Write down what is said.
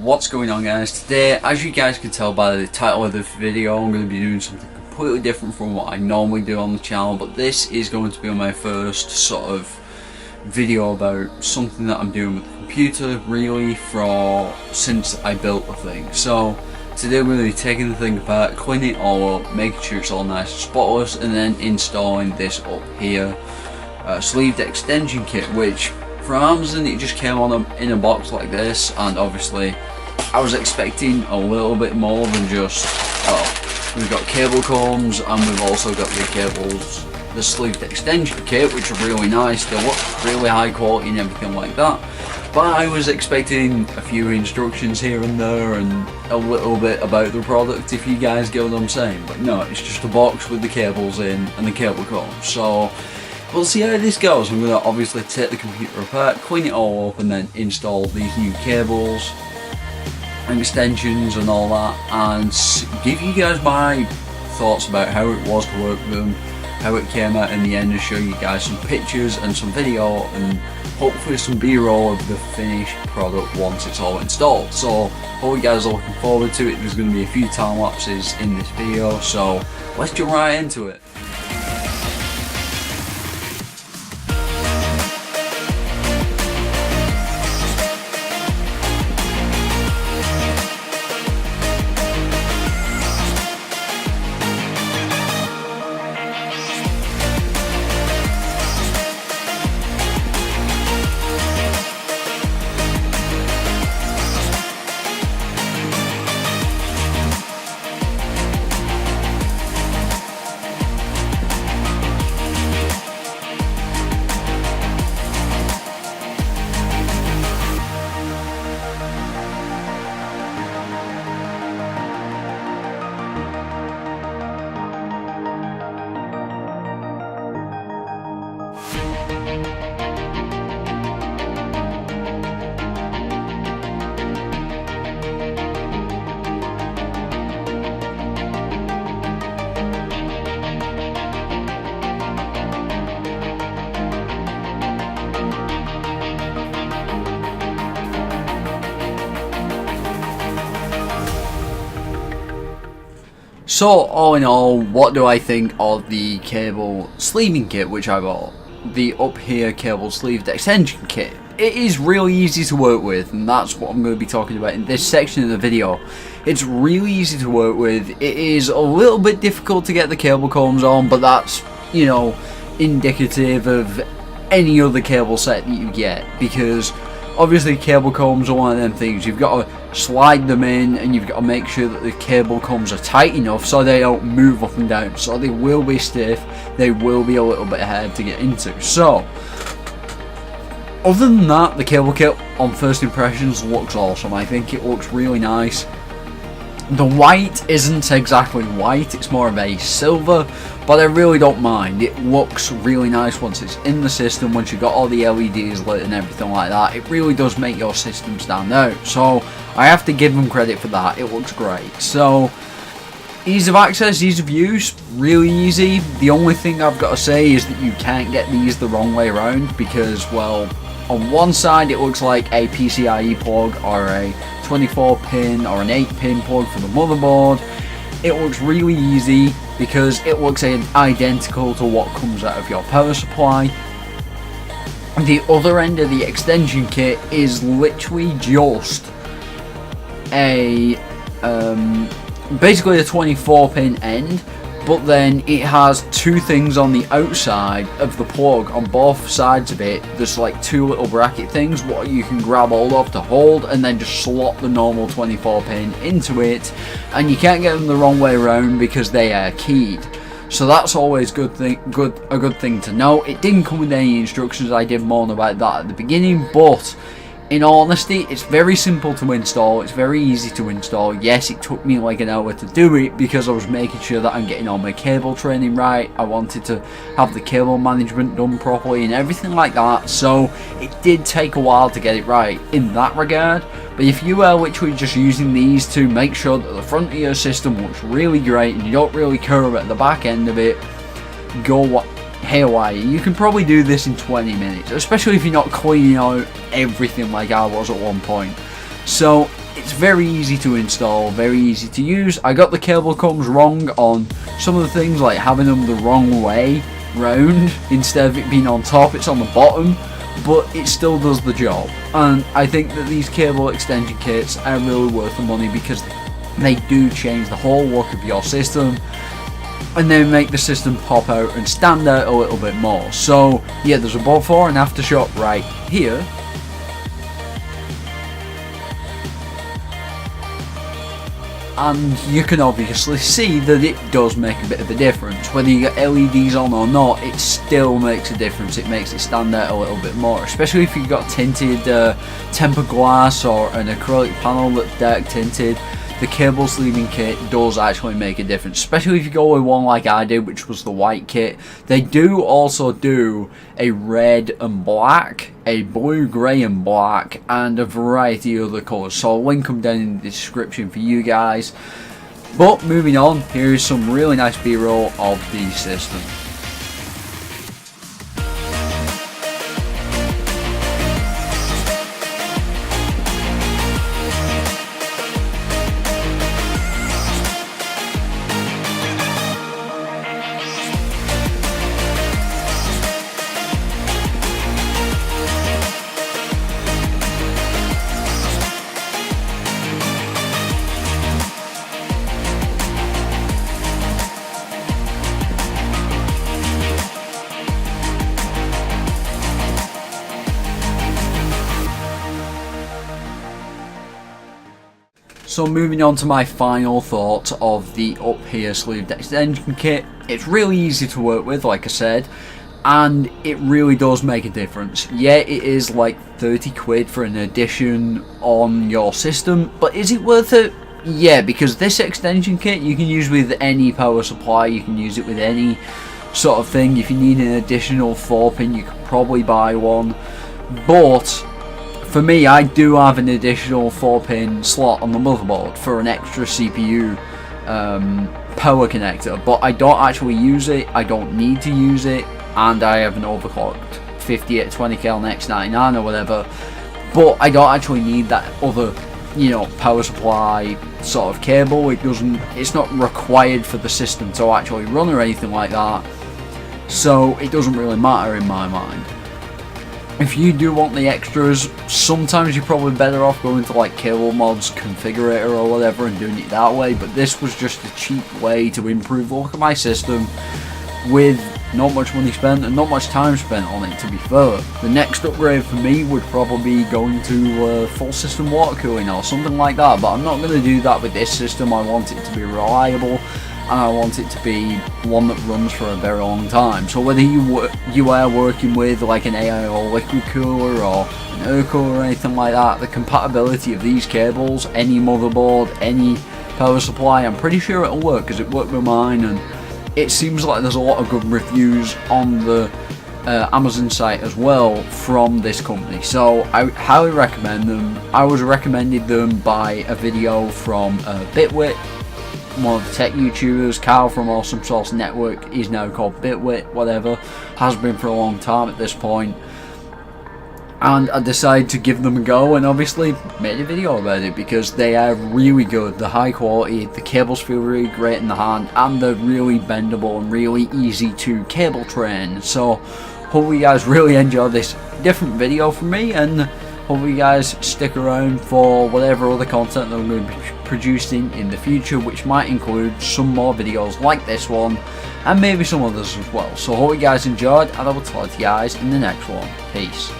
What's going on, guys? Today, as you guys can tell by the title of the video, I'm going to be doing something completely different from what I normally do on the channel, but this is going to be my first sort of video about something that I'm doing with the computer, really, since I built the thing. So today we're going to be taking the thing apart, cleaning it all up, making sure it's all nice and spotless, and then installing this UpHere sleeved extension kit, which from Amazon it just came in a box like this, and obviously I was expecting a little bit more than just, well, we've got cable combs and we've also got the sleeved extension kit, which are really nice. They look really high quality and everything like that, but I was expecting a few instructions here and there and a little bit about the product, if you guys get what I'm saying. But no, it's just a box with the cables in and the cable combs. So we'll see how this goes. I'm going to obviously take the computer apart, clean it all up, and then install these new cables and extensions and all that, and give you guys my thoughts about how it was to work with them, how it came out in the end, and show you guys some pictures and some video and hopefully some b-roll of the finished product once it's all installed. So hope you guys are looking forward to it. There's going to be a few time lapses in this video, so let's jump right into it. So all in all, what do I think of the cable sleeving kit which I bought? The UpHere cable sleeved extension kit. It is really easy to work with, and that's what I'm going to be talking about in this section of the video. It's really easy to work with. It is a little bit difficult to get the cable combs on, but that's, you know, indicative of any other cable set that you get, because obviously cable combs are one of them things. You've got to slide them in and you've got to make sure that the cable combs are tight enough so they don't move up and down. So they will be stiff, they will be a little bit hard to get into. So other than that, the cable kit on first impressions looks awesome. I think it looks really nice. The white isn't exactly white, it's more of a silver, but I really don't mind. It looks really nice once it's in the system, once you've got all the LEDs lit and everything like that. It really does make your system stand out, so I have to give them credit for that. It looks great. So ease of access, ease of use, really easy. The only thing I've got to say is that you can't get these the wrong way around, because, well, on one side it looks like a PCIe plug or a 24 pin or an 8 pin plug for the motherboard. It looks really easy because it looks identical to what comes out of your power supply. The other end of the extension kit is literally just a basically a 24 pin end, but then it has two things on the outside of the plug. On both sides of it, there's like two little bracket things what you can grab hold of to hold, and then just slot the normal 24 pin into it, and you can't get them the wrong way around because they are keyed. So that's always a good thing to know. It didn't come with any instructions. I did moan about that at the beginning, but in all honesty, it's very simple to install. It's very easy to install. Yes, it took me like an hour to do it because I was making sure that I'm getting all my cable training right. I wanted to have the cable management done properly and everything like that. So it did take a while to get it right in that regard. But if you are literally just using these to make sure that the front of your system looks really great and you don't really care about the back end of it, go haywire. You can probably do this in 20 minutes, especially if you're not cleaning out everything like I was at one point. So it's very easy to install, very easy to use. I got the cable comes wrong on some of the things, like having them the wrong way round. Instead of it being on top, it's on the bottom, but it still does the job. And I think that these cable extension kits are really worth the money because they do change the whole look of your system, and they make the system pop out and stand out a little bit more. So yeah, there's a before and after shot right here. And you can obviously see that it does make a bit of a difference. Whether you get LEDs on or not, it still makes a difference. It makes it stand out a little bit more, especially if you've got tinted tempered glass or an acrylic panel that's dark tinted. The cable sleeving kit does actually make a difference, especially if you go with one like I did, which was the white kit. They do also do a red and black, a blue, grey and black, and a variety of other colours, so I'll link them down in the description for you guys. But moving on, here is some really nice B-roll of the system. So moving on to my final thoughts of the UpHere sleeved extension kit. It's really easy to work with, like I said, and it really does make a difference. Yeah, it is like 30 quid for an addition on your system, but is it worth it? Yeah, because this extension kit you can use with any power supply, you can use it with any sort of thing. If you need an additional 4-pin, you could probably buy one, but for me, I do have an additional 4-pin slot on the motherboard for an extra CPU power connector, but I don't actually use it, I don't need to use it, and I have an overclocked 5820K on X99 or whatever, but I don't actually need that other, you know, power supply sort of cable. It's not required for the system to actually run or anything like that, so it doesn't really matter in my mind. If you do want the extras, sometimes you're probably better off going to like Cable Mods Configurator or whatever and doing it that way, but this was just a cheap way to improve the look of my system with not much money spent and not much time spent on it, to be fair. The next upgrade for me would probably be going to full system water cooling or something like that, but I'm not going to do that with this system. I want it to be reliable, and I want it to be one that runs for a very long time. So whether you are working with like an AIO liquid cooler or an air cooler or anything like that, the compatibility of these cables, any motherboard, any power supply, I'm pretty sure it'll work, because it worked with mine, and it seems like there's a lot of good reviews on the Amazon site as well from this company, so I highly recommend them. I was recommended them by a video from Bitwit, one of the tech YouTubers. Carl from Awesome Source Network, he's now called Bitwit, whatever, has been for a long time at this point, and I decided to give them a go and obviously made a video about it because they are really good. They're high quality, the cables feel really great in the hand, and they're really bendable and really easy to cable train. So hope you guys really enjoyed this different video from me, and hope you guys stick around for whatever other content that I'm going to be producing in the future, which might include some more videos like this one and maybe some others as well. So hope you guys enjoyed, and I will talk to you guys in the next one. Peace.